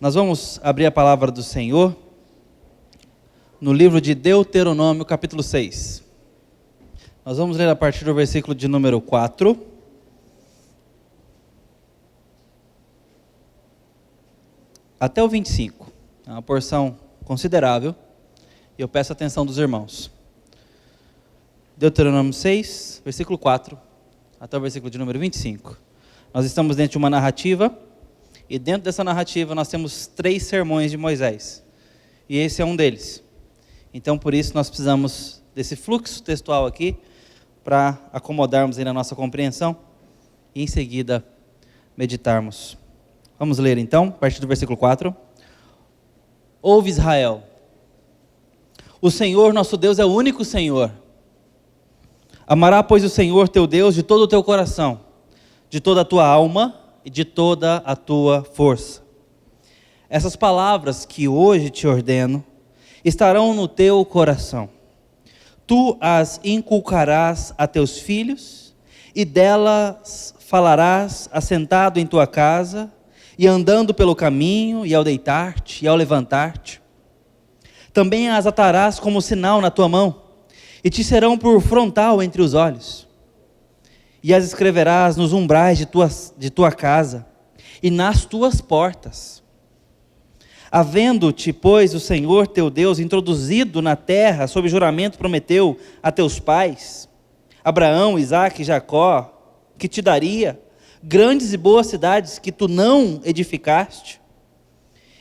Nós vamos abrir a palavra do Senhor no livro de Deuteronômio, capítulo 6. Nós vamos ler a partir do versículo de número 4. Até o 25. É uma porção considerável. E eu peço a atenção dos irmãos. Deuteronômio 6, versículo 4, até o versículo de número 25. Nós estamos dentro de uma narrativa. E dentro dessa narrativa nós temos 3 sermões de Moisés. E esse é um deles. Então por isso nós precisamos desse fluxo textual aqui, para acomodarmos aí na nossa compreensão, e em seguida meditarmos. Vamos ler então, a partir do versículo 4. Ouve Israel, o Senhor nosso Deus é o único Senhor. Amará pois o Senhor teu Deus de todo o teu coração, de toda a tua alma, e de toda a tua força. Essas palavras que hoje te ordeno estarão no teu coração. Tu as inculcarás a teus filhos, e delas falarás assentado em tua casa, e andando pelo caminho, e ao deitar-te, e ao levantar-te. Também as atarás como sinal na tua mão, e te serão por frontal entre os olhos. E as escreverás nos umbrais de tua casa, e nas tuas portas. Havendo-te, pois, o Senhor teu Deus introduzido na terra, sob juramento prometeu a teus pais, Abraão, Isaque e Jacó, que te daria grandes e boas cidades que tu não edificaste,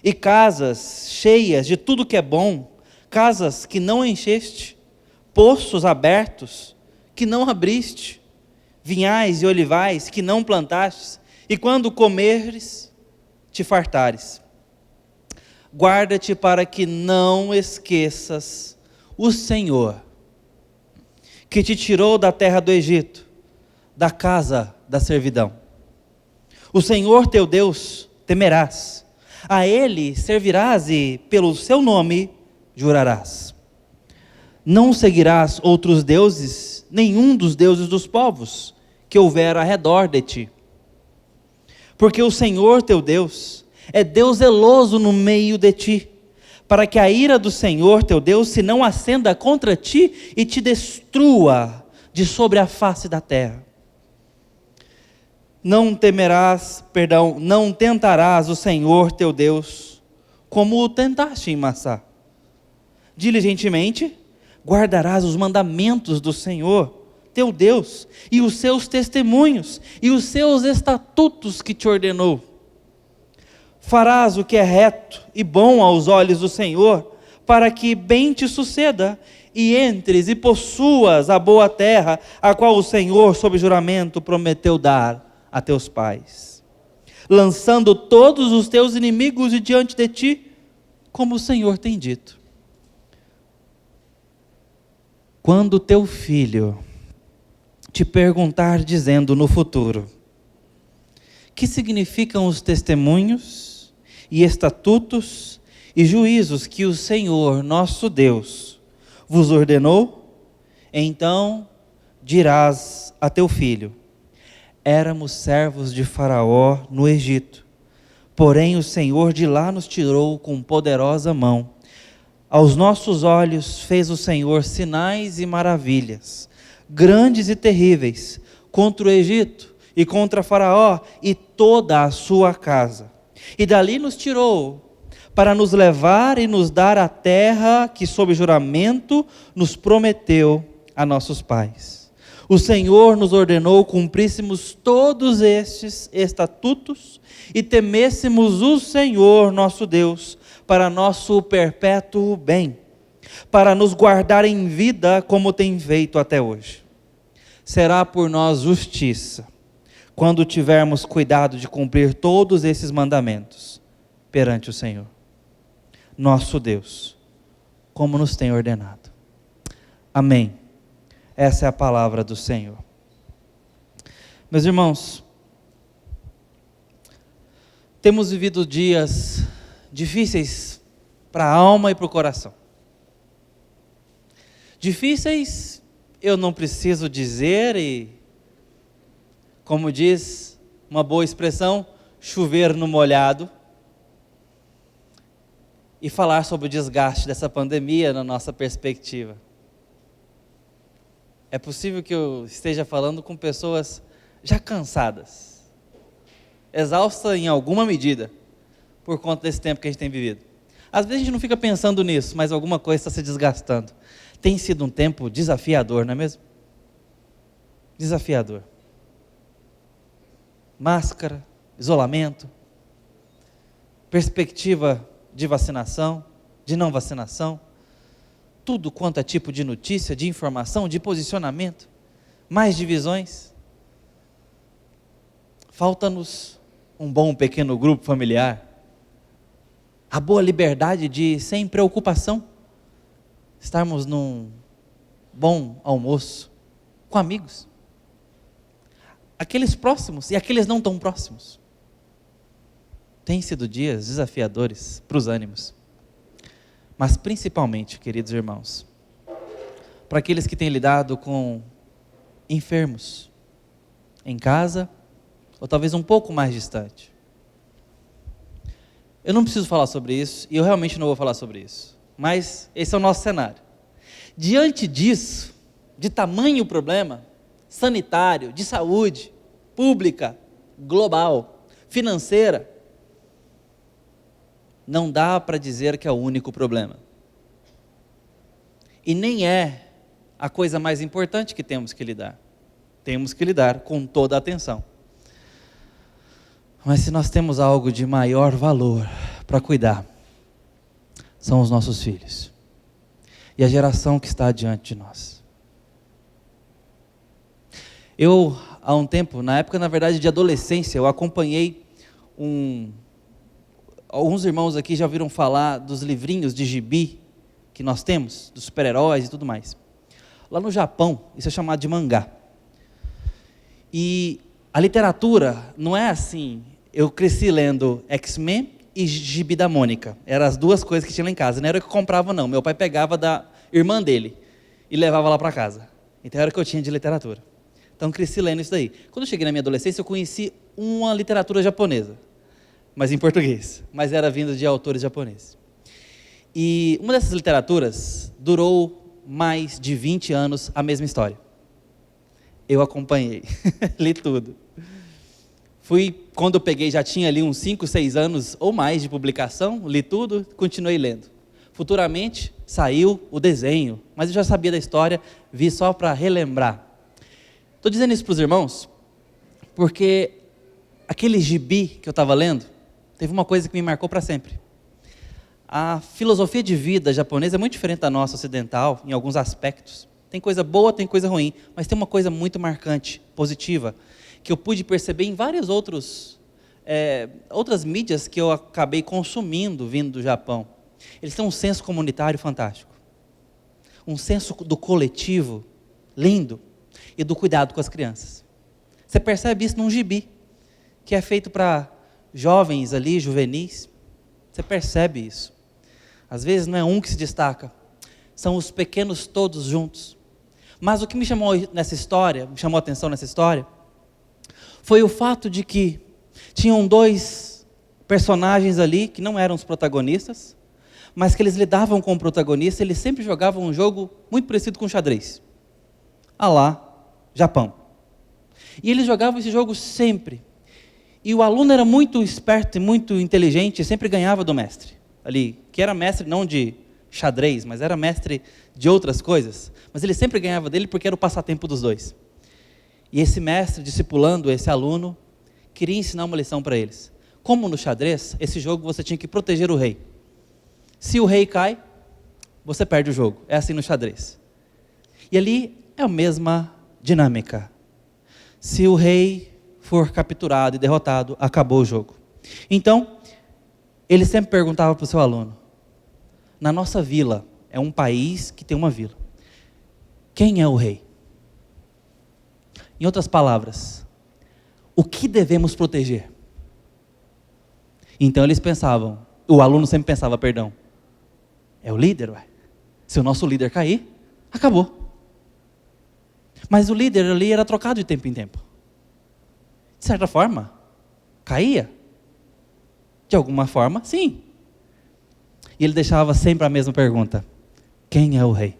e casas cheias de tudo que é bom, casas que não encheste, poços abertos que não abriste, vinhais e olivais que não plantastes, e quando comeres, te fartares. Guarda-te para que não esqueças o Senhor, que te tirou da terra do Egito, da casa da servidão. O Senhor teu Deus temerás, a Ele servirás e pelo seu nome jurarás. Não seguirás outros deuses, nenhum dos deuses dos povos que houver ao redor de ti. Porque o Senhor teu Deus é Deus zeloso no meio de ti, para que a ira do Senhor teu Deus se não acenda contra ti e te destrua de sobre a face da terra. Não tentarás o Senhor teu Deus como o tentaste em Massá. Diligentemente guardarás os mandamentos do Senhor teu Deus, e os seus testemunhos, e os seus estatutos que te ordenou. Farás o que é reto e bom aos olhos do Senhor, para que bem te suceda, e entres e possuas a boa terra, a qual o Senhor, sob juramento, prometeu dar a teus pais, lançando todos os teus inimigos de diante de ti, como o Senhor tem dito. Quando teu filho te perguntar dizendo no futuro, que significam os testemunhos e estatutos e juízos que o Senhor nosso Deus vos ordenou, então dirás a teu filho: éramos servos de Faraó no Egito, porém o Senhor de lá nos tirou com poderosa mão. Aos nossos olhos fez o Senhor sinais e maravilhas, grandes e terríveis, contra o Egito e contra Faraó e toda a sua casa. E dali nos tirou, para nos levar e nos dar a terra que sob juramento nos prometeu a nossos pais. O Senhor nos ordenou cumpríssemos todos estes estatutos e temêssemos o Senhor nosso Deus, para nosso perpétuo bem, para nos guardar em vida como tem feito até hoje. Será por nós justiça, quando tivermos cuidado de cumprir todos esses mandamentos perante o Senhor, nosso Deus, como nos tem ordenado. Amém. Essa é a palavra do Senhor. Meus irmãos, temos vivido dias difíceis para a alma e para o coração. Difíceis, eu não preciso dizer, e como diz uma boa expressão, chover no molhado. e falar sobre o desgaste dessa pandemia na nossa perspectiva. É possível que eu esteja falando com pessoas já cansadas, exaustas em alguma medida, por conta desse tempo que a gente tem vivido. Às vezes a gente não fica pensando nisso, mas alguma coisa está se desgastando. Tem sido um tempo desafiador, não é mesmo? Desafiador. Máscara, isolamento, perspectiva de vacinação, de não vacinação, tudo quanto é tipo de notícia, de informação, de posicionamento, mais divisões. Falta-nos um bom pequeno grupo familiar, a boa liberdade de, sem preocupação, estarmos num bom almoço com amigos, aqueles próximos e aqueles não tão próximos. Tem sido dias desafiadores para os ânimos, mas principalmente, queridos irmãos, para aqueles que têm lidado com enfermos, em casa, ou talvez um pouco mais distante. Eu não preciso falar sobre isso, e eu realmente não vou falar sobre isso, mas esse é o nosso cenário. Diante disso, de tamanho problema, sanitário, de saúde, pública, global, financeira, não dá para dizer que é o único problema. E nem é a coisa mais importante que temos que lidar. Temos que lidar com toda a atenção. Mas se nós temos algo de maior valor para cuidar, são os nossos filhos. E a geração que está diante de nós. Eu, há um tempo, na época, na verdade, de adolescência, eu acompanhei alguns irmãos aqui já ouviram falar dos livrinhos de gibi que nós temos, dos super-heróis e tudo mais. Lá no Japão, isso é chamado de mangá. E a literatura não é assim, eu cresci lendo X-Men e Gibi da Mônica. Eram as duas coisas que tinha lá em casa. Não era o que eu comprava, não. Meu pai pegava da irmã dele e levava lá para casa. Então era o que eu tinha de literatura. Então cresci lendo isso daí. Quando eu cheguei na minha adolescência, eu conheci uma literatura japonesa, mas em português. Mas era vindo de autores japoneses. E uma dessas literaturas durou mais de 20 anos a mesma história. Eu acompanhei, li tudo. Quando eu peguei, já tinha ali uns 5, 6 anos ou mais de publicação, li tudo, continuei lendo. Futuramente saiu o desenho, mas eu já sabia da história, vi só para relembrar. Estou dizendo isso para os irmãos, porque aquele gibi que eu estava lendo, teve uma coisa que me marcou para sempre. A filosofia de vida japonesa é muito diferente da nossa ocidental, em alguns aspectos. Tem coisa boa, tem coisa ruim, mas tem uma coisa muito marcante, positiva, que eu pude perceber em várias outras mídias que eu acabei consumindo vindo do Japão. Eles têm um senso comunitário fantástico, um senso do coletivo lindo e do cuidado com as crianças. Você percebe isso num gibi, que é feito para jovens ali, juvenis. Você percebe isso. Às vezes não é um que se destaca, são os pequenos todos juntos. Mas o que me chamou a atenção nessa história, foi o fato de que tinham 2 personagens ali, que não eram os protagonistas, mas que eles lidavam com o protagonista, eles sempre jogavam um jogo muito parecido com xadrez. Lá, Japão. E eles jogavam esse jogo sempre. E o aluno era muito esperto e muito inteligente, e sempre ganhava do mestre ali, que era mestre não de xadrez, mas era mestre de outras coisas. Mas ele sempre ganhava dele porque era o passatempo dos 2. E esse mestre, discipulando esse aluno, queria ensinar uma lição para eles. Como no xadrez, esse jogo você tinha que proteger o rei. Se o rei cai, você perde o jogo. É assim no xadrez. E ali é a mesma dinâmica. Se o rei for capturado e derrotado, acabou o jogo. Então, ele sempre perguntava para o seu aluno, na nossa vila, é um país que tem uma vila, quem é o rei? Em outras palavras, o que devemos proteger? Então eles pensavam, o aluno sempre pensava, perdão, é o líder, ué. Se o nosso líder cair, acabou. Mas o líder ali era trocado de tempo em tempo. De certa forma, caía. De alguma forma, sim. E ele deixava sempre a mesma pergunta: quem é o rei?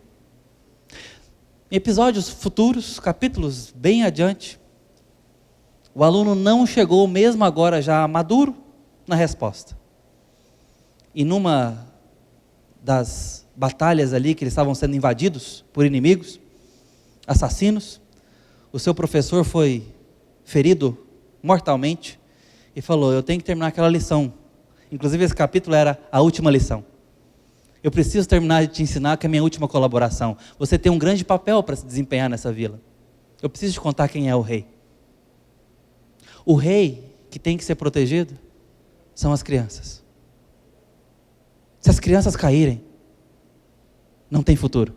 Em episódios futuros, capítulos bem adiante, o aluno não chegou, mesmo agora já maduro, na resposta. E numa das batalhas ali, que eles estavam sendo invadidos por inimigos, assassinos, o seu professor foi ferido mortalmente e falou: eu tenho que terminar aquela lição. Inclusive esse capítulo era a última lição. Eu preciso terminar de te ensinar, que é a minha última colaboração. Você tem um grande papel para se desempenhar nessa vila. Eu preciso te contar quem é o rei. O rei que tem que ser protegido são as crianças. Se as crianças caírem, não tem futuro.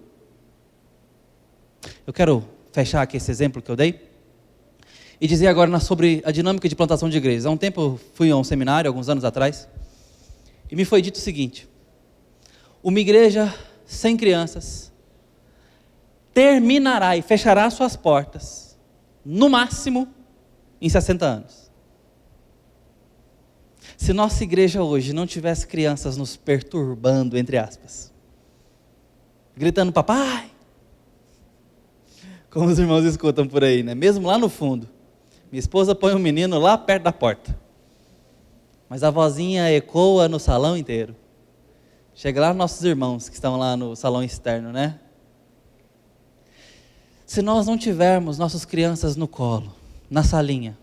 Eu quero fechar aqui esse exemplo que eu dei e dizer agora sobre a dinâmica de plantação de igrejas. Há um tempo eu fui a um seminário, alguns anos atrás, e me foi dito o seguinte: uma igreja sem crianças terminará e fechará suas portas, no máximo, em 60 anos. Se nossa igreja hoje não tivesse crianças nos perturbando, entre aspas, gritando papai, como os irmãos escutam por aí, né? Mesmo lá no fundo, minha esposa põe um menino lá perto da porta, mas a vozinha ecoa no salão inteiro. Chega lá nossos irmãos que estão lá no salão externo, né? Se nós não tivermos nossas crianças no colo, na salinha,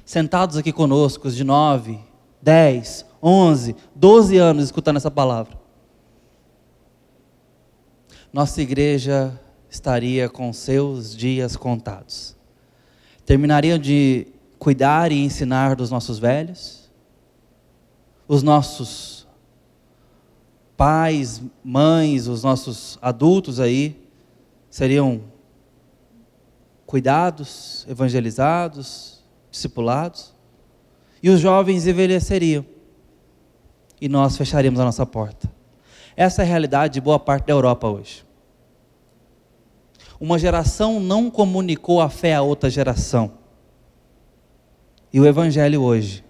sentados aqui conosco, de 9, 10, 11, 12 anos escutando essa palavra, nossa igreja estaria com seus dias contados. Terminariam de cuidar e ensinar dos nossos velhos, os nossos pais, mães, os nossos adultos aí seriam cuidados, evangelizados, discipulados, e os jovens envelheceriam, e nós fecharíamos a nossa porta. Essa é a realidade de boa parte da Europa hoje. Uma geração não comunicou a fé a outra geração, e o evangelho hoje,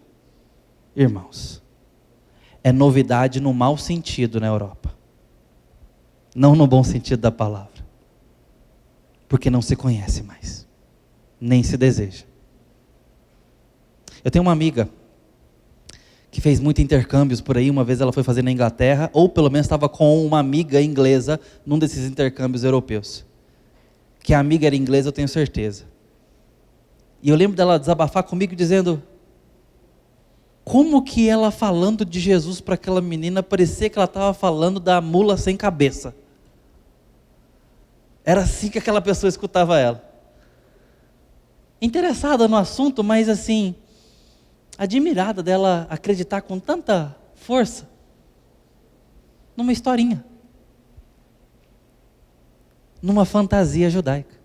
irmãos, é novidade no mau sentido na Europa, não no bom sentido da palavra, porque não se conhece mais, nem se deseja. Eu tenho uma amiga que fez muitos intercâmbios por aí. Uma vez ela foi fazer na Inglaterra, ou pelo menos estava com uma amiga inglesa num desses intercâmbios europeus. Que a amiga era inglesa, eu tenho certeza. E eu lembro dela desabafar comigo dizendo: como que ela falando de Jesus para aquela menina, parecia que ela estava falando da mula sem cabeça. Era assim que aquela pessoa escutava ela. Interessada no assunto, mas assim, admirada dela acreditar com tanta força numa historinha, numa fantasia judaica,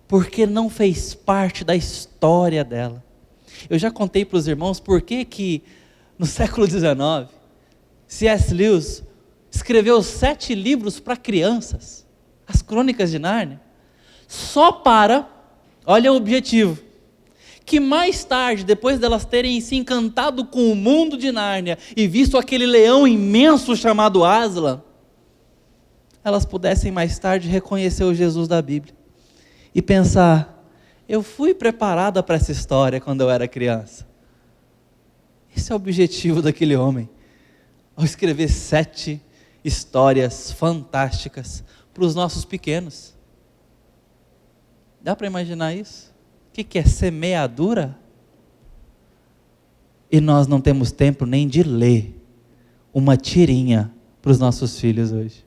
porque não fez parte da história dela. Eu já contei para os irmãos por que no século XIX, C.S. Lewis escreveu 7 livros para crianças, as Crônicas de Nárnia, só para, olha o objetivo, que mais tarde, depois delas terem se encantado com o mundo de Nárnia e visto aquele leão imenso chamado Aslan, elas pudessem mais tarde reconhecer o Jesus da Bíblia e pensar: eu fui preparada para essa história quando eu era criança. Esse é o objetivo daquele homem, ao escrever 7 histórias fantásticas para os nossos pequenos. Dá para imaginar isso? O que é semeadura? E nós não temos tempo nem de ler uma tirinha para os nossos filhos hoje.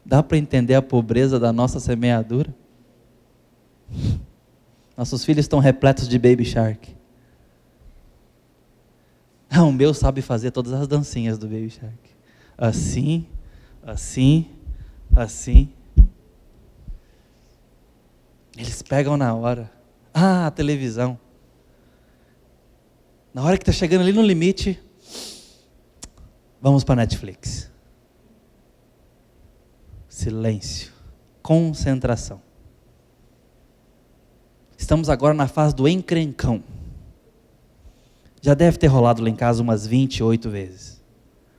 Dá para entender a pobreza da nossa semeadura? Nossos filhos estão repletos de Baby Shark. O meu sabe fazer todas as dancinhas do Baby Shark. Assim, assim, assim. Eles pegam na hora. A televisão. Na hora que está chegando ali no limite, vamos para a Netflix. Silêncio. Concentração. Estamos agora na fase do encrencão. já deve ter rolado lá em casa umas 28 vezes.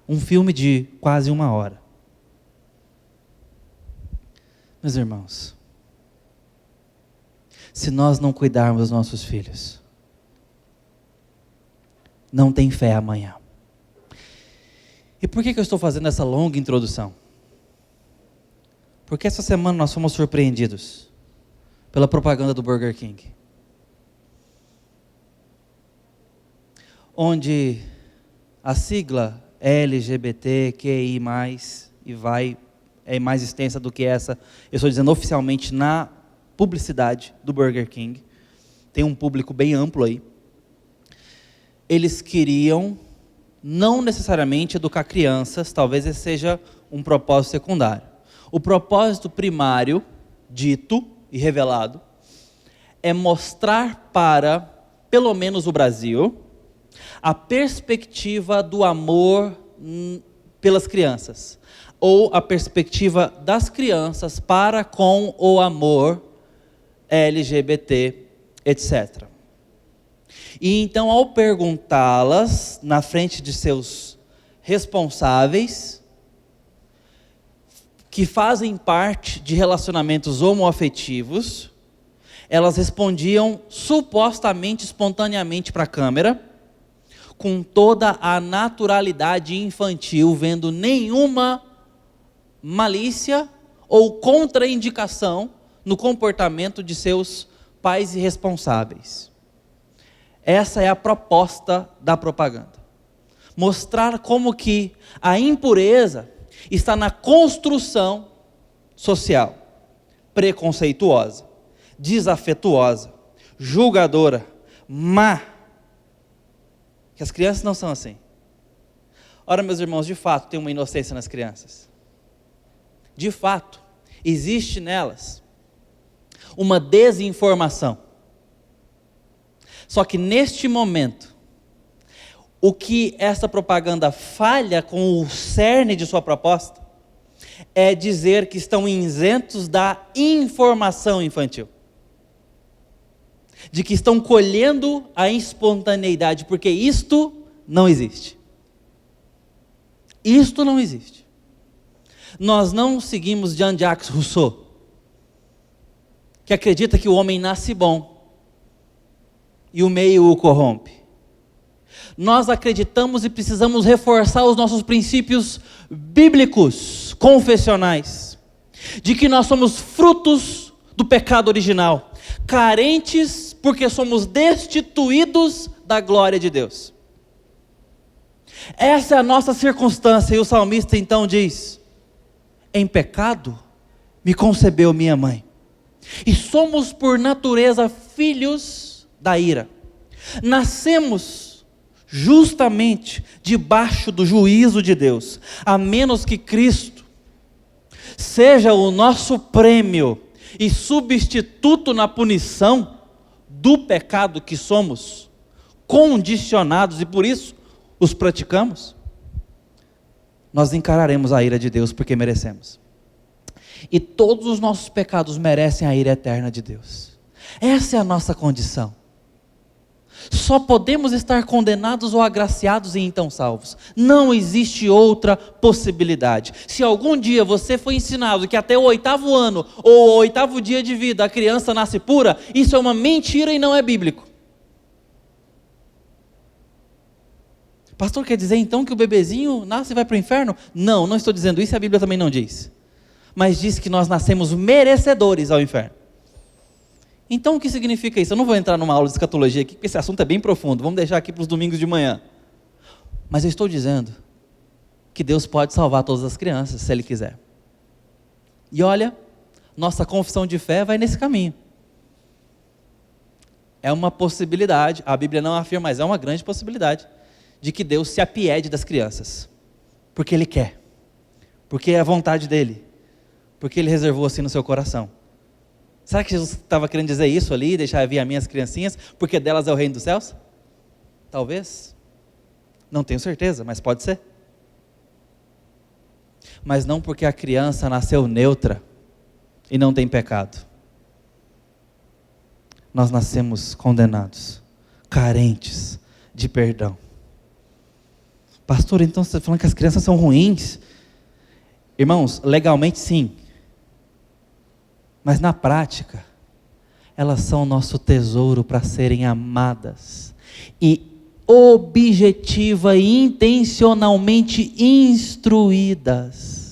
Um filme de quase 1 hora. Meus irmãos, se nós não cuidarmos dos nossos filhos, não tem fé amanhã. E por que eu estou fazendo essa longa introdução? Porque essa semana nós fomos surpreendidos pela propaganda do Burger King, onde a sigla LGBTQI+, e é mais extensa do que essa, eu estou dizendo oficialmente na publicidade do Burger King, tem um público bem amplo aí. Eles queriam não necessariamente educar crianças, talvez esse seja um propósito secundário. O propósito primário, dito e revelado, é mostrar para, pelo menos o Brasil, a perspectiva do amor pelas crianças, ou a perspectiva das crianças para com o amor LGBT, etc. E então, ao perguntá-las na frente de seus responsáveis, que fazem parte de relacionamentos homoafetivos, elas respondiam supostamente, espontaneamente para a câmera, com toda a naturalidade infantil, vendo nenhuma malícia ou contraindicação no comportamento de seus pais irresponsáveis. Essa é a proposta da propaganda. Mostrar como que a impureza está na construção social, preconceituosa, desafetuosa, julgadora, má. Que as crianças não são assim. Ora, meus irmãos, de fato tem uma inocência nas crianças. De fato, existe nelas uma desinformação. Só que neste momento, o que essa propaganda falha com o cerne de sua proposta é dizer que estão isentos da informação infantil. De que estão colhendo a espontaneidade, porque isto não existe. Isto não existe. Nós não seguimos Jean-Jacques Rousseau, que acredita que o homem nasce bom e o meio o corrompe. Nós acreditamos e precisamos reforçar os nossos princípios bíblicos, confessionais, de que nós somos frutos do pecado original, carentes porque somos destituídos da glória de Deus. Essa é a nossa circunstância, e o salmista então diz: em pecado me concebeu minha mãe. E somos por natureza filhos da ira. Nascemos justamente debaixo do juízo de Deus, a menos que Cristo seja o nosso prêmio e substituto na punição do pecado que somos condicionados e por isso os praticamos. Nós encararemos a ira de Deus porque merecemos. E todos os nossos pecados merecem a ira eterna de Deus. Essa é a nossa condição. Só podemos estar condenados ou agraciados e então salvos. Não existe outra possibilidade. Se algum dia você foi ensinado que até o 8º ano ou o 8º dia de vida a criança nasce pura, isso é uma mentira e não é bíblico. Pastor, quer dizer então que o bebezinho nasce e vai para o inferno? Não, não estou dizendo isso, a Bíblia também não diz. Mas diz que nós nascemos merecedores ao inferno. Então o que significa isso? Eu não vou entrar numa aula de escatologia aqui, porque esse assunto é bem profundo, vamos deixar aqui para os domingos de manhã. Mas eu estou dizendo que Deus pode salvar todas as crianças, se Ele quiser. E olha, nossa confissão de fé vai nesse caminho. É uma possibilidade, a Bíblia não afirma, mas é uma grande possibilidade, de que Deus se apiede das crianças, porque Ele quer, porque é a vontade dEle, porque Ele reservou assim no seu coração. Será que Jesus estava querendo dizer isso ali, deixar vir as minhas criancinhas, porque delas é o reino dos céus? Talvez. Não tenho certeza, mas pode ser. Mas não porque a criança nasceu neutra e não tem pecado. Nós nascemos condenados, carentes, de perdão. Pastor, então você está falando que as crianças são ruins? Irmãos, legalmente sim. Mas na prática, elas são nosso tesouro para serem amadas. E objetiva e intencionalmente instruídas.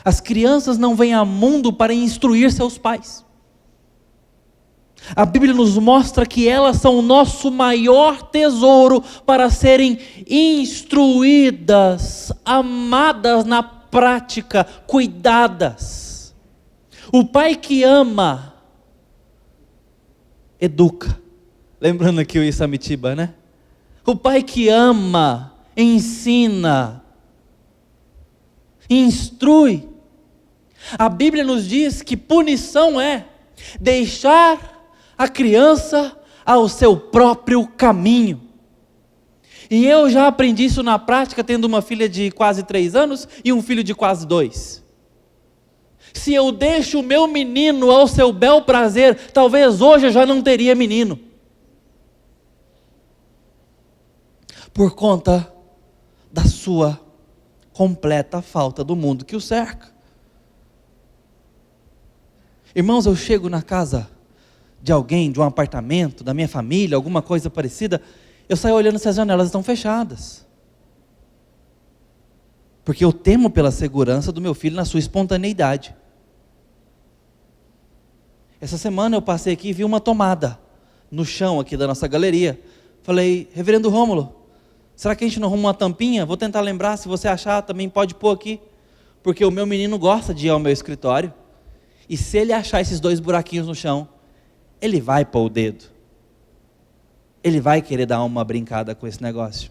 As crianças não vêm ao mundo para instruir seus pais. A Bíblia nos mostra que elas são o nosso maior tesouro para serem instruídas, amadas na prática, cuidadas. O pai que ama, educa. Lembrando aqui o Isamitiba, né? O pai que ama, ensina, instrui. A Bíblia nos diz que punição é deixar a criança ao seu próprio caminho. E eu já aprendi isso na prática, tendo uma filha de quase 3 anos e um filho de quase 2. Se eu deixo o meu menino ao seu bel prazer, talvez hoje eu já não teria menino. Por conta da sua completa falta do mundo que o cerca. Irmãos, eu chego na casa de alguém, de um apartamento, da minha família, alguma coisa parecida, eu saio olhando se as janelas estão fechadas. Porque eu temo pela segurança do meu filho na sua espontaneidade. Essa semana eu passei aqui e vi uma tomada no chão aqui da nossa galeria. Falei, reverendo Rômulo, será que a gente não arruma uma tampinha? Vou tentar lembrar, se você achar também pode pôr aqui. Porque o meu menino gosta de ir ao meu escritório. E se ele achar esses 2 buraquinhos no chão, ele vai pôr o dedo. Ele vai querer dar uma brincada com esse negócio.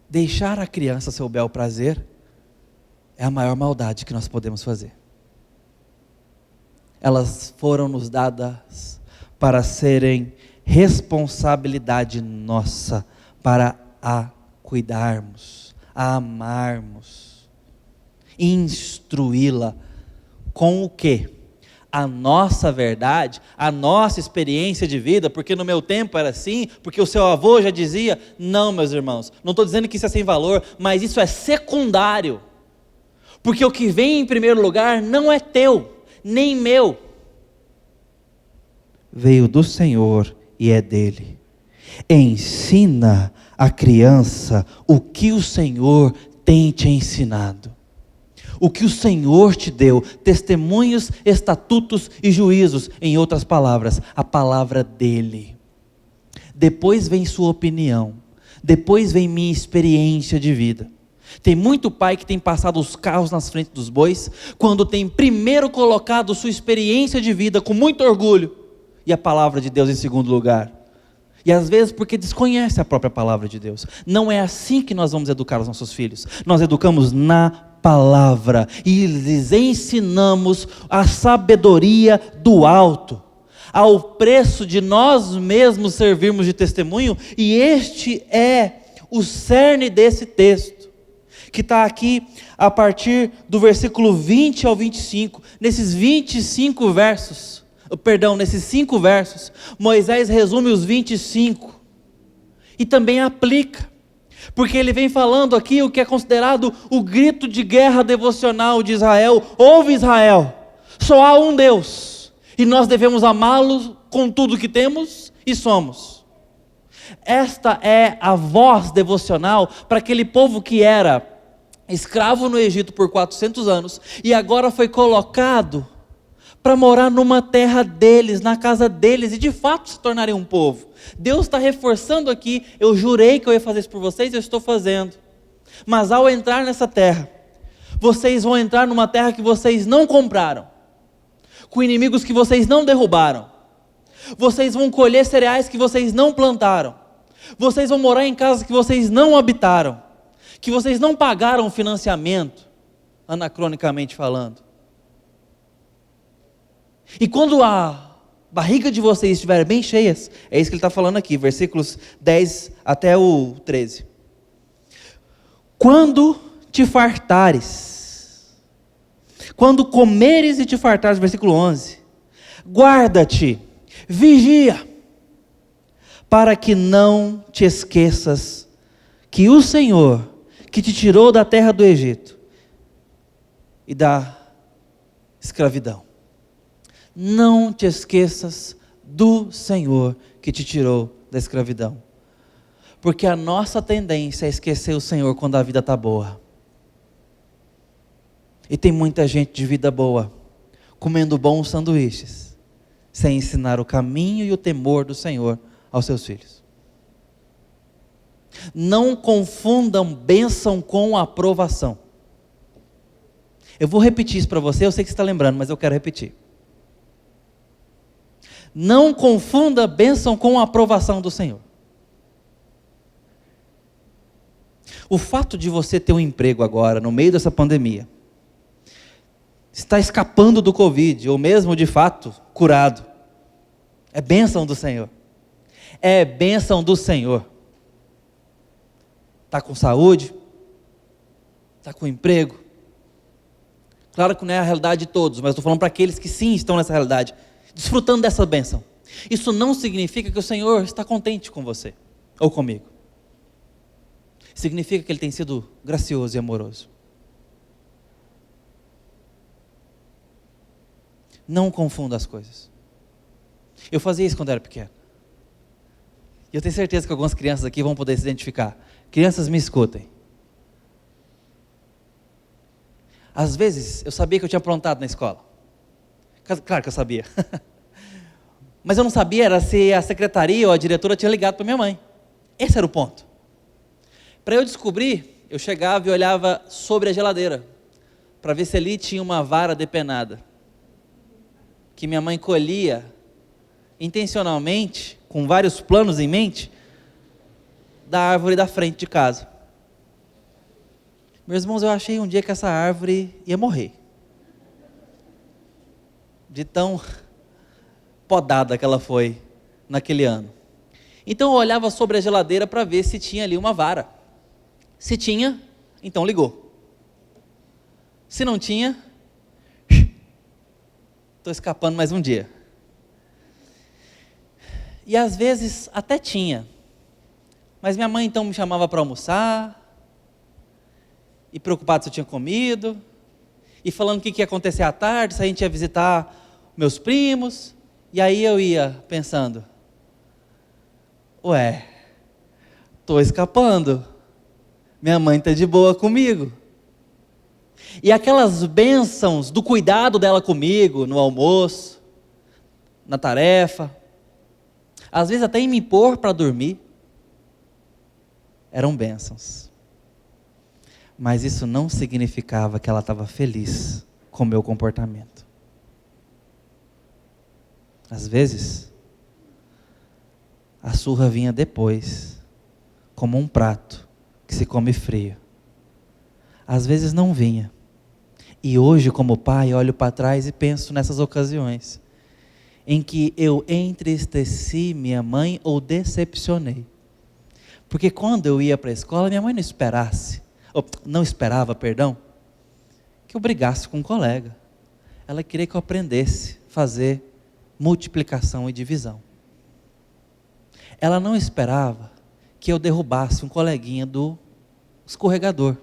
Deixar a criança seu bel prazer é a maior maldade que nós podemos fazer. Elas foram nos dadas para serem responsabilidade nossa, para a cuidarmos, a amarmos, instruí-la com o quê? A nossa verdade, a nossa experiência de vida, porque no meu tempo era assim, porque o seu avô já dizia. Não, meus irmãos, não estou dizendo que isso é sem valor, mas isso é secundário, porque o que vem em primeiro lugar não é teu, nem meu, veio do Senhor e é dele. Ensina a criança o que o Senhor tem te ensinado. O que o Senhor te deu, testemunhos, estatutos e juízos, em outras palavras, a palavra dele. Depois vem sua opinião, depois vem minha experiência de vida. Tem muito pai que tem passado os carros nas frentes dos bois, quando tem primeiro colocado sua experiência de vida com muito orgulho, e a palavra de Deus em segundo lugar. E às vezes porque desconhece a própria palavra de Deus. Não é assim que nós vamos educar os nossos filhos. Nós educamos na palavra e lhes ensinamos a sabedoria do alto, ao preço de nós mesmos servirmos de testemunho. E este é o cerne desse texto, que está aqui a partir do versículo 20 ao 25, nesses 5 versos, Moisés resume os 25, e também aplica, porque ele vem falando aqui o que é considerado o grito de guerra devocional de Israel. Ouve, Israel, só há um Deus, e nós devemos amá-lo com tudo que temos e somos. Esta é a voz devocional para aquele povo que era escravo no Egito por 400 anos, e agora foi colocado para morar numa terra deles, na casa deles, e de fato se tornarem um povo. Deus está reforçando aqui, eu jurei que eu ia fazer isso por vocês, eu estou fazendo. Mas ao entrar nessa terra, vocês vão entrar numa terra que vocês não compraram, com inimigos que vocês não derrubaram. Vocês vão colher cereais que vocês não plantaram. Vocês vão morar em casas que vocês não habitaram, que vocês não pagaram financiamento, anacronicamente falando. E quando a barriga de vocês estiver bem cheias, é isso que ele está falando aqui, versículos 10 até o 13. Quando te fartares, quando comeres e te fartares, versículo 11, guarda-te, vigia, para que não te esqueças que o Senhor, que te tirou da terra do Egito e da escravidão, não te esqueças do Senhor que te tirou da escravidão. Porque a nossa tendência é esquecer o Senhor quando a vida está boa. E tem muita gente de vida boa, comendo bons sanduíches, sem ensinar o caminho e o temor do Senhor aos seus filhos. Não confundam bênção com aprovação. Eu vou repetir isso para você, eu sei que você está lembrando, mas eu quero repetir. Não confunda bênção com a aprovação do Senhor. O fato de você ter um emprego agora, no meio dessa pandemia, está escapando do Covid, ou mesmo de fato curado, é bênção do Senhor. É bênção do Senhor. Está com saúde, está com emprego. Claro que não é a realidade de todos, mas estou falando para aqueles que sim estão nessa realidade, desfrutando dessa bênção. Isso não significa que o Senhor está contente com você, ou comigo. Significa que Ele tem sido gracioso e amoroso. Não confunda as coisas. Eu fazia isso quando era pequeno. E eu tenho certeza que algumas crianças aqui vão poder se identificar. Crianças, me escutem. Às vezes, eu sabia que eu tinha aprontado na escola. Claro que eu sabia. Mas eu não sabia era se a secretaria ou a diretora tinha ligado para minha mãe. Esse era o ponto. Para eu descobrir, eu chegava e olhava sobre a geladeira, para ver se ali tinha uma vara depenada, que minha mãe colhia intencionalmente, com vários planos em mente, da árvore da frente de casa. Meus irmãos, eu achei um dia que essa árvore ia morrer, de tão podada que ela foi naquele ano. Então eu olhava sobre a geladeira para ver se tinha ali uma vara. Se tinha, então ligou. Se não tinha, estou escapando mais um dia. E às vezes até tinha, mas minha mãe então me chamava para almoçar, e preocupado se eu tinha comido, e falando o que ia acontecer à tarde, se a gente ia visitar meus primos, e aí eu ia pensando, ué, estou escapando, minha mãe está de boa comigo. E aquelas bênçãos do cuidado dela comigo, no almoço, na tarefa, às vezes até em me pôr para dormir, eram bênçãos. Mas isso não significava que ela estava feliz com o meu comportamento. Às vezes, a surra vinha depois, como um prato que se come frio. Às vezes não vinha. E hoje, como pai, olho para trás e penso nessas ocasiões em que eu entristeci minha mãe ou decepcionei. Porque quando eu ia para a escola, minha mãe não esperava, que eu brigasse com um colega. Ela queria que eu aprendesse a fazer multiplicação e divisão. Ela não esperava que eu derrubasse um coleguinha do escorregador,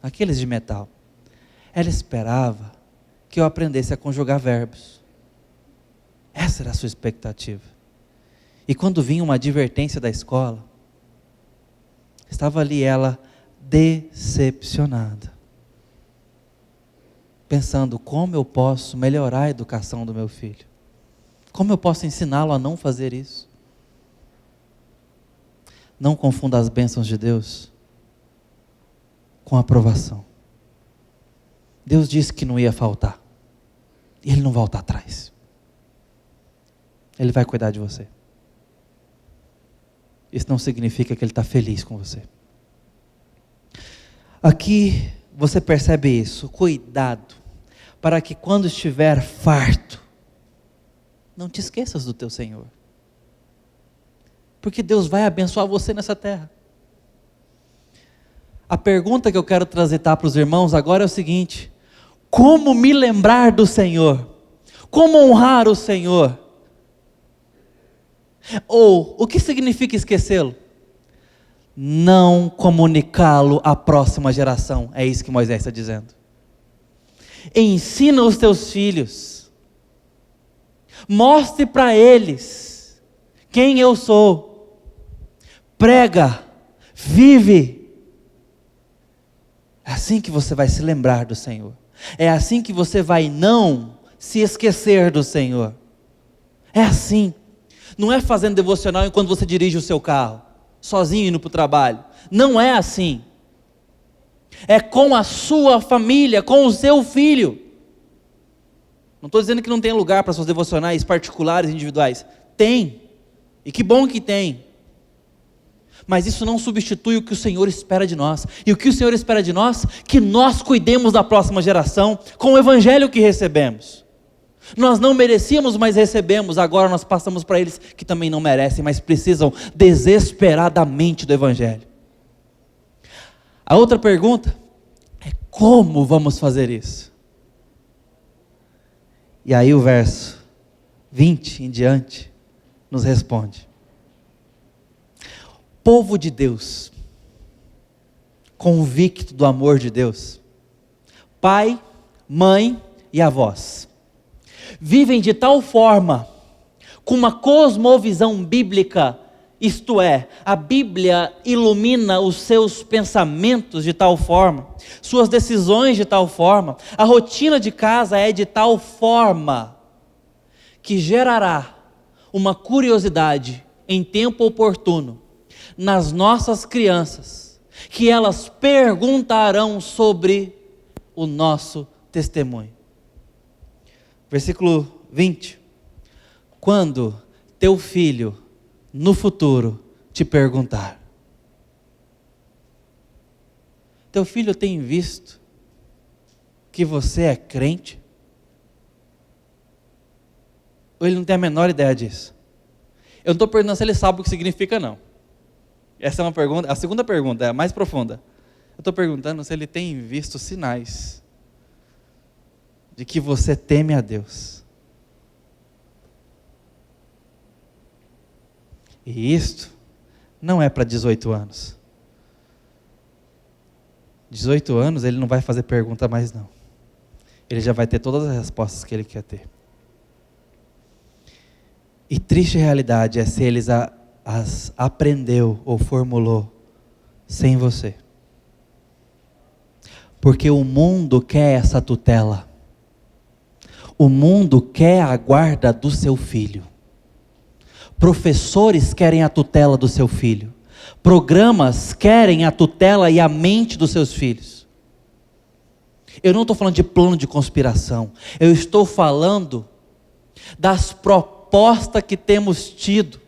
aqueles de metal. Ela esperava que eu aprendesse a conjugar verbos. Essa era a sua expectativa. E quando vinha uma advertência da escola, estava ali ela decepcionada, pensando como eu posso melhorar a educação do meu filho, como eu posso ensiná-lo a não fazer isso. Não confunda as bênçãos de Deus com a aprovação. Deus disse que não ia faltar, e Ele não volta atrás. Ele vai cuidar de você. Isso não significa que Ele está feliz com você. Aqui você percebe isso, cuidado, para que quando estiver farto, não te esqueças do teu Senhor. Porque Deus vai abençoar você nessa terra. A pergunta que eu quero trazer para os irmãos agora é o seguinte: como me lembrar do Senhor? Como honrar o Senhor? Ou, o que significa esquecê-lo? Não comunicá-lo à próxima geração. É isso que Moisés está dizendo. Ensina os teus filhos. Mostre para eles quem eu sou. Prega, vive. É assim que você vai se lembrar do Senhor. É assim que você vai não se esquecer do Senhor. É assim. Não é fazendo devocional enquanto você dirige o seu carro, sozinho indo para o trabalho. Não é assim. É com a sua família, com o seu filho. Não estou dizendo que não tem lugar para suas devocionais particulares, individuais. Tem. E que bom que tem. Mas isso não substitui o que o Senhor espera de nós. E o que o Senhor espera de nós? Que nós cuidemos da próxima geração com o evangelho que recebemos. Nós não merecíamos, mas recebemos. Agora nós passamos para eles que também não merecem, mas precisam desesperadamente do evangelho. A outra pergunta é: como vamos fazer isso? E aí o verso 20 em diante nos responde. Povo de Deus, convicto do amor de Deus, pai, mãe e avós, vivem de tal forma, com uma cosmovisão bíblica, isto é, a Bíblia ilumina os seus pensamentos de tal forma, suas decisões de tal forma, a rotina de casa é de tal forma, que gerará uma curiosidade em tempo oportuno, nas nossas crianças, que elas perguntarão sobre o nosso testemunho. Versículo 20. Quando teu filho, no futuro, te perguntar: teu filho tem visto que você é crente? Ou ele não tem a menor ideia disso? Eu não estou perguntando se ele sabe o que significa, não. Essa é uma pergunta, a segunda pergunta é a mais profunda. Eu estou perguntando se ele tem visto sinais de que você teme a Deus. E isto não é para 18 anos. 18 anos ele não vai fazer pergunta mais não. Ele já vai ter todas as respostas que ele quer ter. E triste realidade é se eles as aprendeu ou formulou sem você. Porque o mundo quer essa tutela. O mundo quer a guarda do seu filho. Professores querem a tutela do seu filho. Programas querem a tutela e a mente dos seus filhos. Eu não estou falando de plano de conspiração. Eu estou falando das propostas que temos tido,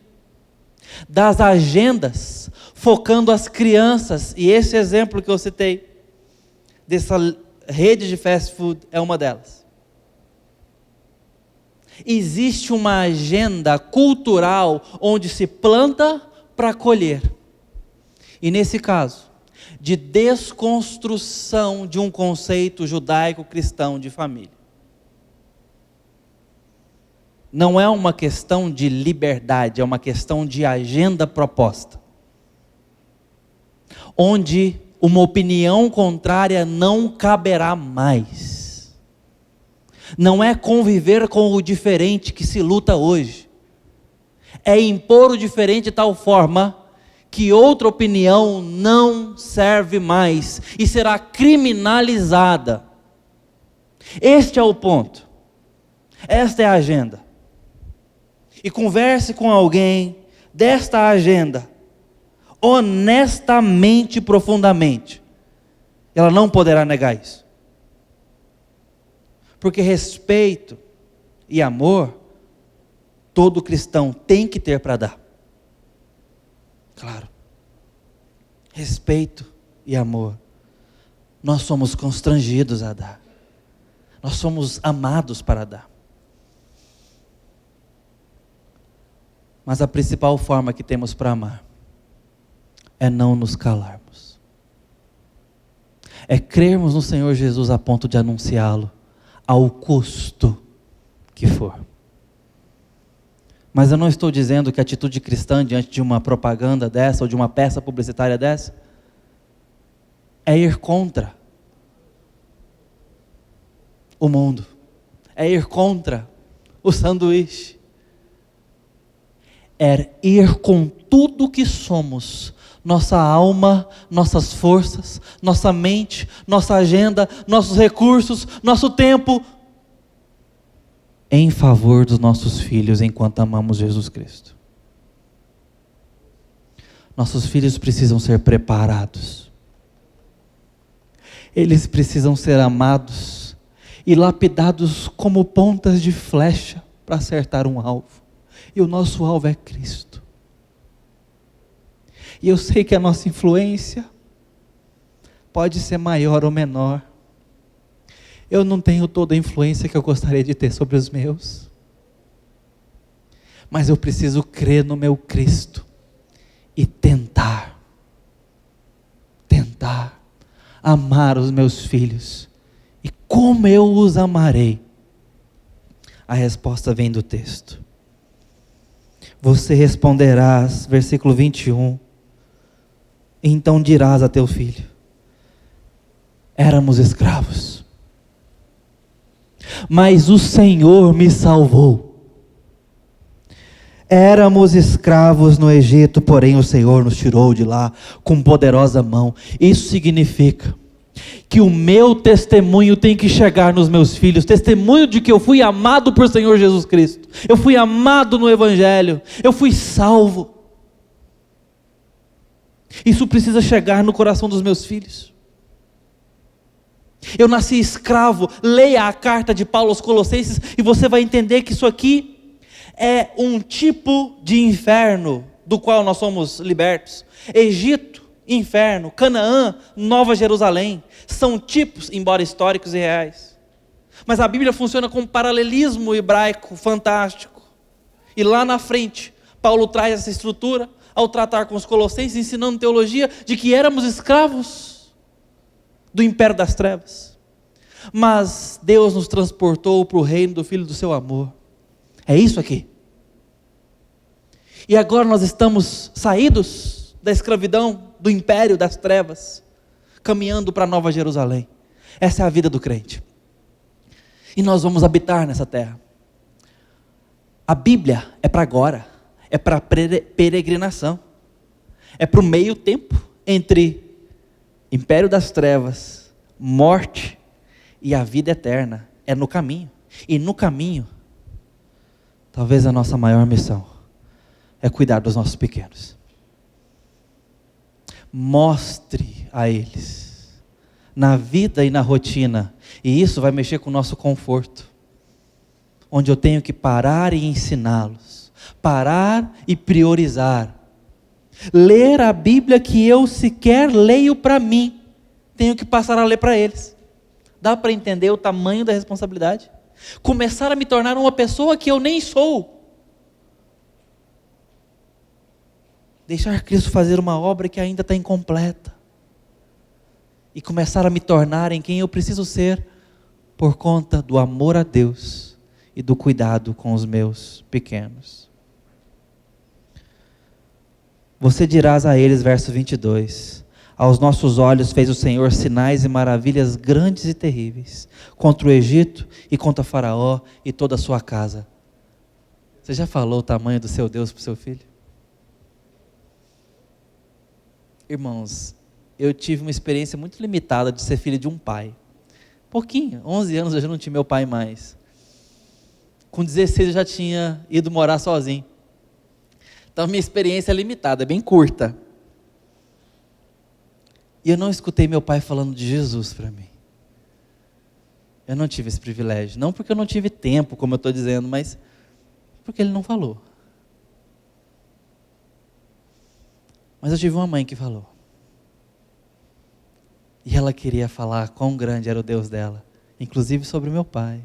das agendas focando as crianças. E esse exemplo que eu citei, dessa rede de fast food, é uma delas. Existe uma agenda cultural onde se planta para colher. E nesse caso, de desconstrução de um conceito judaico-cristão de família. Não é uma questão de liberdade, é uma questão de agenda proposta. Onde uma opinião contrária não caberá mais. Não é conviver com o diferente que se luta hoje. É impor o diferente de tal forma que outra opinião não serve mais e será criminalizada. Este é o ponto. Esta é a agenda. E converse com alguém desta agenda, honestamente e profundamente. Ela não poderá negar isso. Porque respeito e amor, todo cristão tem que ter para dar. Claro. Respeito e amor. Nós somos constrangidos a dar. Nós somos amados para dar. Mas a principal forma que temos para amar é não nos calarmos. É crermos no Senhor Jesus a ponto de anunciá-lo ao custo que for. Mas eu não estou dizendo que a atitude cristã diante de uma propaganda dessa, ou de uma peça publicitária dessa, é ir contra o mundo, é ir contra o sanduíche, é ir com tudo que somos, nossa alma, nossas forças, nossa mente, nossa agenda, nossos recursos, nosso tempo, em favor dos nossos filhos enquanto amamos Jesus Cristo. Nossos filhos precisam ser preparados, eles precisam ser amados e lapidados como pontas de flecha para acertar um alvo. E o nosso alvo é Cristo. E eu sei que a nossa influência pode ser maior ou menor. Eu não tenho toda a influência que eu gostaria de ter sobre os meus. Mas eu preciso crer no meu Cristo e tentar amar os meus filhos. E como eu os amarei? A resposta vem do texto. Você responderás, versículo 21, então dirás a teu filho: éramos escravos, mas o Senhor me salvou. Éramos escravos no Egito, porém o Senhor nos tirou de lá com poderosa mão. Isso significa que o meu testemunho tem que chegar nos meus filhos, testemunho de que eu fui amado por Senhor Jesus Cristo, eu fui amado no Evangelho, eu fui salvo. Isso precisa chegar no coração dos meus filhos. Eu nasci escravo. Leia a carta de Paulo aos Colossenses e você vai entender que isso aqui é um tipo de inferno do qual nós somos libertos. Egito, inferno. Canaã, Nova Jerusalém. São tipos, embora históricos e reais. Mas a Bíblia funciona como um paralelismo hebraico fantástico. E lá na frente, Paulo traz essa estrutura ao tratar com os colossenses, ensinando teologia de que éramos escravos do império das trevas. Mas Deus nos transportou para o reino do Filho do seu amor. É isso aqui. E agora nós estamos saídos da escravidão, do império das trevas, caminhando para a Nova Jerusalém. Essa é a vida do crente. E nós vamos habitar nessa terra. A Bíblia é para agora, é para peregrinação, é para o meio tempo entre império das trevas, morte e a vida eterna. É no caminho. E no caminho, talvez a nossa maior missão é cuidar dos nossos pequenos. Mostre a eles, na vida e na rotina, e isso vai mexer com o nosso conforto, onde eu tenho que parar e ensiná-los, parar e priorizar, ler a Bíblia que eu sequer leio para mim, tenho que passar a ler para eles. Dá para entender o tamanho da responsabilidade? Começar a me tornar uma pessoa que eu nem sou. Deixar Cristo fazer uma obra que ainda está incompleta. E começar a me tornar em quem eu preciso ser, por conta do amor a Deus e do cuidado com os meus pequenos. Você dirás a eles, verso 22, aos nossos olhos fez o Senhor sinais e maravilhas grandes e terríveis, contra o Egito e contra Faraó e toda a sua casa. Você já falou o tamanho do seu Deus para o seu filho? Irmãos, eu tive uma experiência muito limitada de ser filho de um pai. Pouquinho, 11 anos eu já não tinha meu pai mais. Com 16 eu já tinha ido morar sozinho. Então minha experiência é limitada, é bem curta. E eu não escutei meu pai falando de Jesus para mim. Eu não tive esse privilégio. Não porque eu não tive tempo, como eu estou dizendo, mas porque ele não falou. Mas eu tive uma mãe que falou. E ela queria falar quão grande era o Deus dela, inclusive sobre meu pai.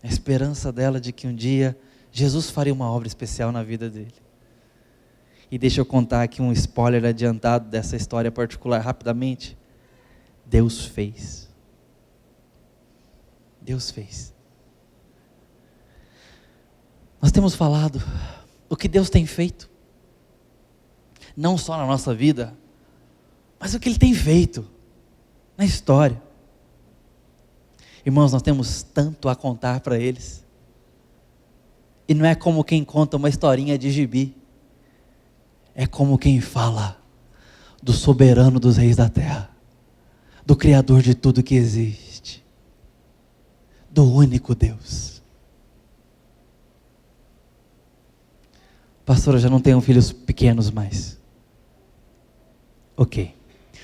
A esperança dela de que um dia Jesus faria uma obra especial na vida dele. E deixa eu contar aqui um spoiler adiantado dessa história particular rapidamente. Deus fez. Deus fez. Nós temos falado o que Deus tem feito, não só na nossa vida, mas o que Ele tem feito na história. Irmãos, nós temos tanto a contar para eles, e não é como quem conta uma historinha de gibi, é como quem fala do soberano dos reis da terra, do Criador de tudo que existe, do único Deus. Pastor, eu já não tenho filhos pequenos mais. Ok.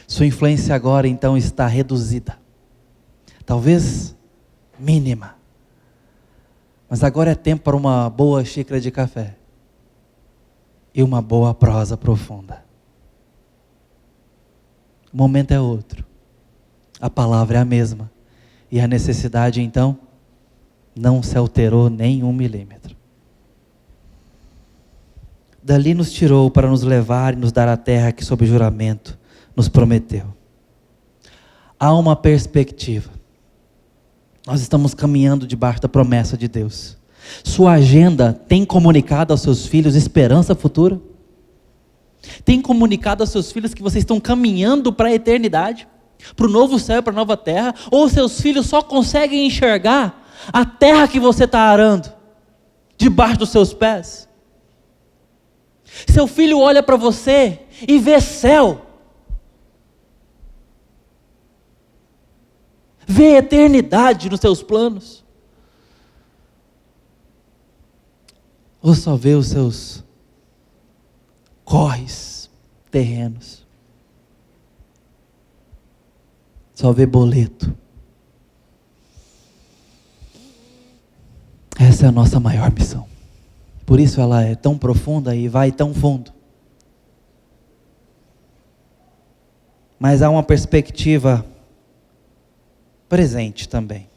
Sua influência agora então está reduzida. Talvez mínima. Mas agora é tempo para uma boa xícara de café. E uma boa prosa profunda. O momento é outro. A palavra é a mesma. E a necessidade então não se alterou nem 1 milímetro. Dali nos tirou para nos levar e nos dar a terra que sob juramento nos prometeu. Há uma perspectiva. Nós estamos caminhando debaixo da promessa de Deus. Sua agenda tem comunicado aos seus filhos esperança futura? Tem comunicado aos seus filhos que vocês estão caminhando para a eternidade? Para o novo céu e para a nova terra? Ou seus filhos só conseguem enxergar a terra que você está arando debaixo dos seus pés? Seu filho olha para você e vê céu, vê eternidade nos seus planos, ou só vê os seus corres terrenos, só vê boleto? Essa é a nossa maior missão. Por isso ela é tão profunda e vai tão fundo. Mas há uma perspectiva presente também.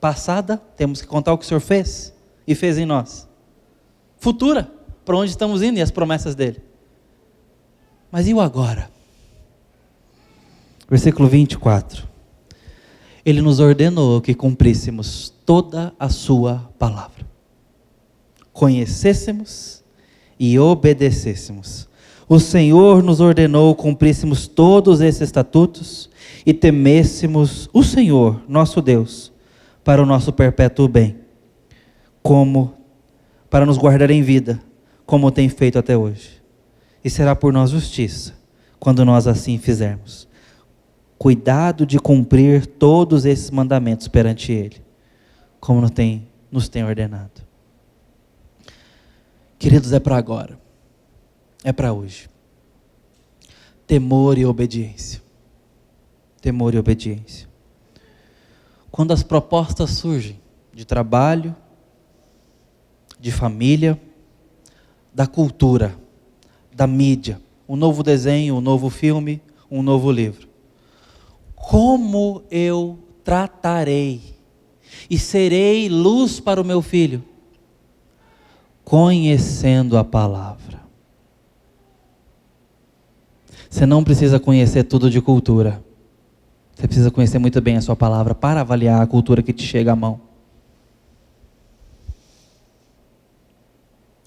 Passada, temos que contar o que o Senhor fez e fez em nós. Futura, para onde estamos indo e as promessas dele. Mas e o agora? Versículo 24. Ele nos ordenou que cumpríssemos toda a sua palavra. Conhecêssemos e obedecêssemos. O Senhor nos ordenou cumpríssemos todos esses estatutos e temêssemos o Senhor, nosso Deus, para o nosso perpétuo bem, como para nos guardar em vida, como tem feito até hoje. E será por nós justiça, quando nós assim fizermos. Cuidado de cumprir todos esses mandamentos perante Ele, como nos tem ordenado. Queridos, é para agora, é para hoje. Temor e obediência. Temor e obediência. Quando as propostas surgem de trabalho, de família, da cultura, da mídia, um novo desenho, um novo filme, um novo livro, como eu tratarei e serei luz para o meu filho? Conhecendo a palavra. Você não precisa conhecer tudo de cultura. Você precisa conhecer muito bem a sua palavra para avaliar a cultura que te chega à mão.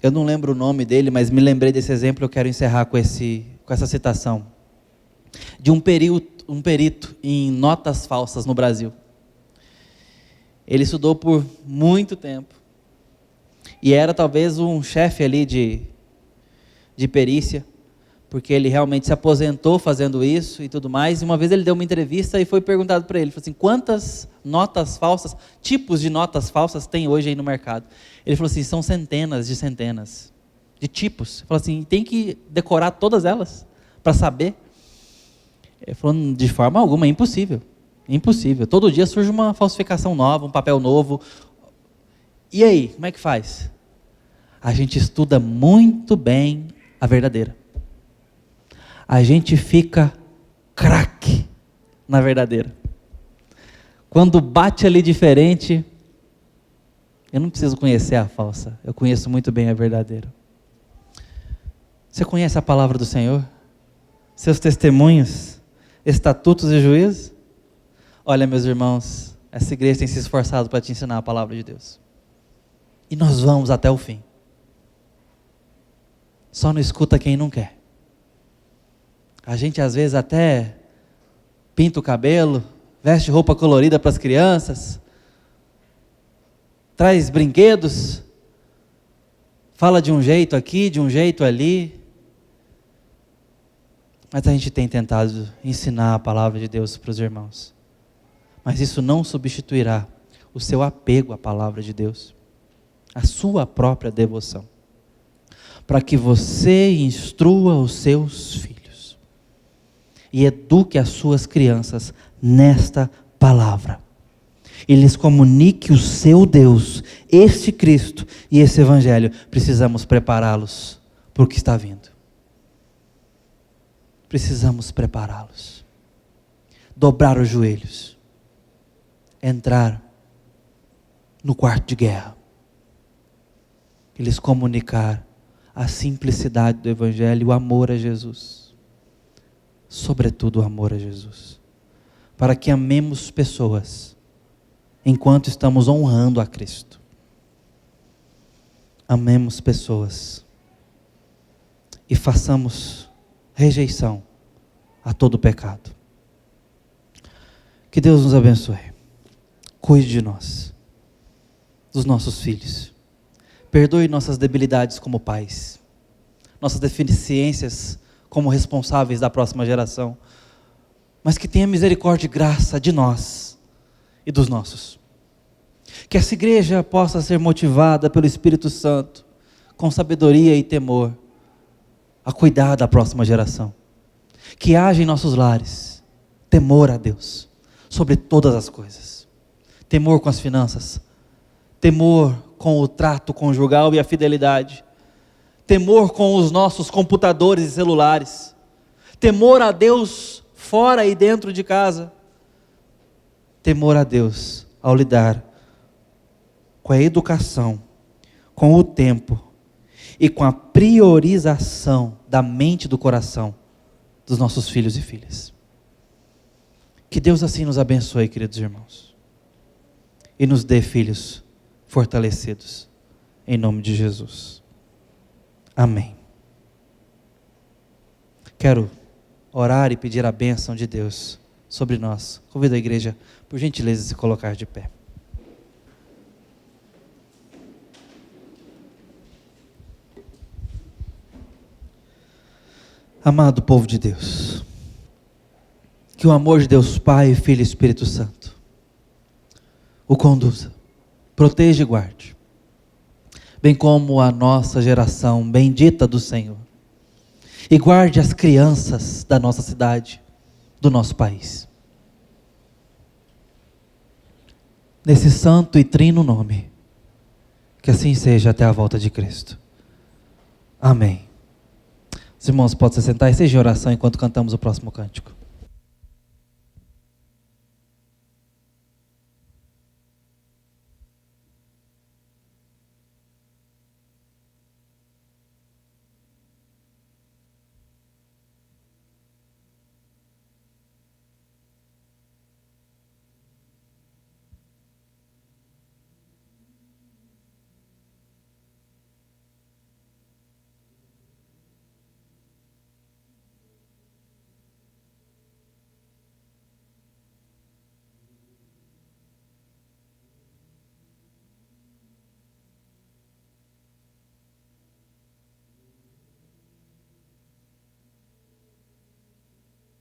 Eu não lembro o nome dele, mas me lembrei desse exemplo. Eu quero encerrar com essa citação. De um perito em notas falsas no Brasil. Ele estudou por muito tempo. E era talvez um chefe ali de perícia, porque ele realmente se aposentou fazendo isso e tudo mais. E uma vez ele deu uma entrevista e foi perguntado para ele, falou assim, quantas notas falsas, tipos de notas falsas tem hoje aí no mercado? Ele falou assim, são centenas de tipos. Ele falou assim, tem que decorar todas elas para saber? Ele falou, de forma alguma, é impossível. Impossível. Todo dia surge uma falsificação nova, um papel novo. E aí, como é que faz? A gente estuda muito bem a verdadeira. A gente fica craque na verdadeira. Quando bate ali diferente, eu não preciso conhecer a falsa, eu conheço muito bem a verdadeira. Você conhece a palavra do Senhor? Seus testemunhos, estatutos e juízos? Olha, meus irmãos, essa igreja tem se esforçado para te ensinar a palavra de Deus. E nós vamos até o fim. Só não escuta quem não quer. A gente às vezes até pinta o cabelo, veste roupa colorida para as crianças, traz brinquedos, fala de um jeito aqui, de um jeito ali. Mas a gente tem tentado ensinar a palavra de Deus para os irmãos. Mas isso não substituirá o seu apego à palavra de Deus, a sua própria devoção, para que você instrua os seus filhos e eduque as suas crianças nesta palavra, e lhes comunique o seu Deus, este Cristo e esse Evangelho. Precisamos prepará-los para o que está vindo. Precisamos prepará-los, dobrar os joelhos, entrar no quarto de guerra e lhes comunicar a simplicidade do Evangelho, o amor a Jesus, sobretudo o amor a Jesus, para que amemos pessoas enquanto estamos honrando a Cristo. Amemos pessoas e façamos rejeição a todo pecado. Que Deus nos abençoe. Cuide de nós, dos nossos filhos. Perdoe nossas debilidades como pais, nossas deficiências como responsáveis da próxima geração, mas que tenha misericórdia e graça de nós e dos nossos. Que essa igreja possa ser motivada pelo Espírito Santo, com sabedoria e temor, a cuidar da próxima geração. Que haja em nossos lares temor a Deus sobre todas as coisas. Temor com as finanças, temor com o trato conjugal e a fidelidade, temor com os nossos computadores e celulares, temor a Deus fora e dentro de casa, temor a Deus ao lidar com a educação, com o tempo e com a priorização da mente e do coração dos nossos filhos e filhas. Que Deus assim nos abençoe, queridos irmãos, e nos dê filhos fortalecidos, em nome de Jesus. Amém. Quero orar e pedir a bênção de Deus sobre nós. Convido a igreja, por gentileza, a se colocar de pé. Amado povo de Deus, que o amor de Deus Pai, Filho e Espírito Santo o conduza, proteja e guarde, bem como a nossa geração bendita do Senhor, e guarde as crianças da nossa cidade, do nosso país. Nesse santo e trino nome, que assim seja até a volta de Cristo. Amém. Os irmãos podem se sentar e seja em oração enquanto cantamos o próximo cântico.